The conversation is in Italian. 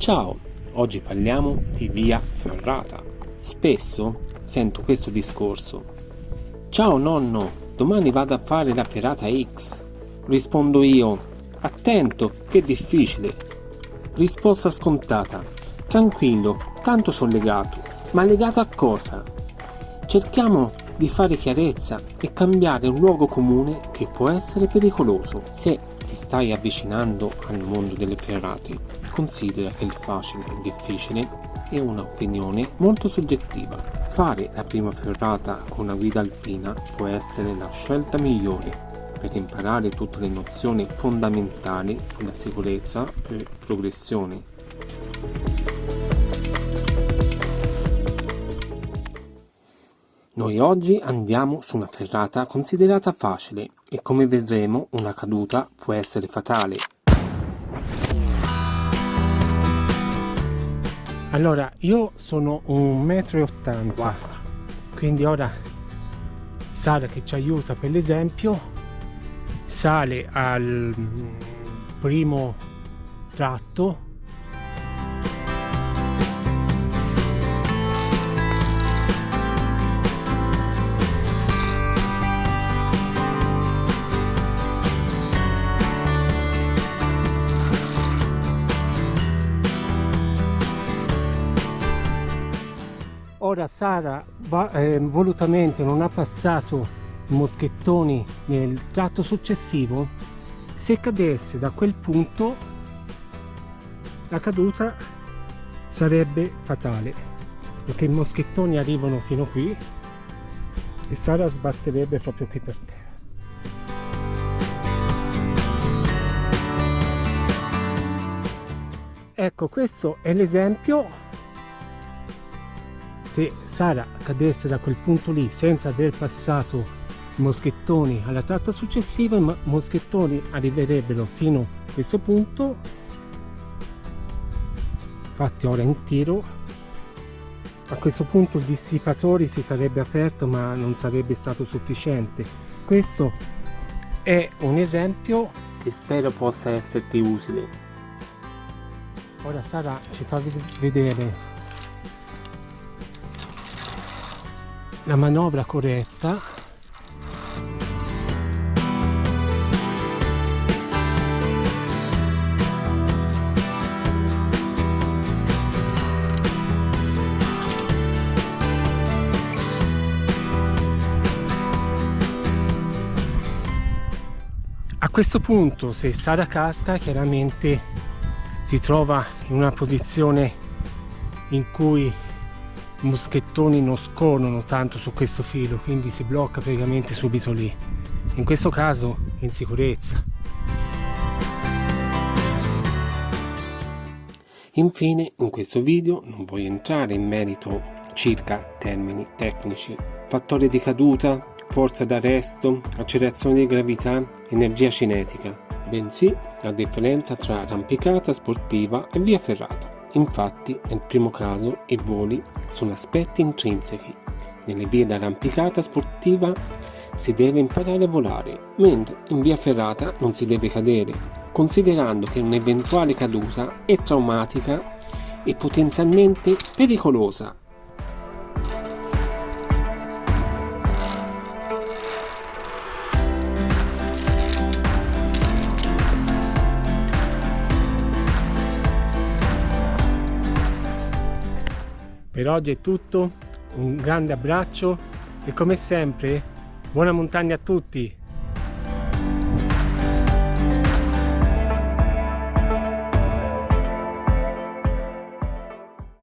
Ciao, oggi parliamo di via ferrata. Spesso sento questo discorso. Ciao nonno, domani vado a fare la ferrata X. Rispondo io, attento, che difficile. Risposta scontata, tranquillo, tanto sono legato. Ma legato a cosa? Cerchiamo di fare chiarezza e cambiare un luogo comune che può essere pericoloso. Se ti stai avvicinando al mondo delle ferrate, considera che il facile e il difficile è un'opinione molto soggettiva. Fare la prima ferrata con una guida alpina può essere la scelta migliore per imparare tutte le nozioni fondamentali sulla sicurezza e progressione. Noi oggi andiamo su una ferrata considerata facile e come vedremo una caduta può essere fatale. Allora, io sono 1,80 m, quindi ora Sara, che ci aiuta per l'esempio, sale al primo tratto. Ora Sara volutamente non ha passato i moschettoni nel tratto successivo. Se cadesse da quel punto la caduta sarebbe fatale, perché i moschettoni arrivano fino qui e Sara sbatterebbe proprio qui per terra. Ecco, questo è l'esempio. Se Sara cadesse da quel punto lì senza aver passato i moschettoni alla tratta successiva, i moschettoni arriverebbero fino a questo punto. Infatti ora in tiro, a questo punto il dissipatore si sarebbe aperto ma non sarebbe stato sufficiente. Questo è un esempio E spero possa esserti utile. Ora Sara ci fa vedere la manovra corretta. A questo punto, se Sara casca, chiaramente si trova in una posizione in cui i moschettoni non scorrono tanto su questo filo, quindi si blocca praticamente subito lì. In questo caso è in sicurezza. Infine, in questo video non voglio entrare in merito circa termini tecnici, fattore di caduta, forza d'arresto, accelerazione di gravità, energia cinetica, bensì la differenza tra arrampicata sportiva e via ferrata. Infatti, nel primo caso, i voli sono aspetti intrinseci. Nelle vie d'arrampicata sportiva si deve imparare a volare, mentre in via ferrata non si deve cadere, considerando che un'eventuale caduta è traumatica e potenzialmente pericolosa. Per oggi è tutto, un grande abbraccio e come sempre buona montagna a tutti!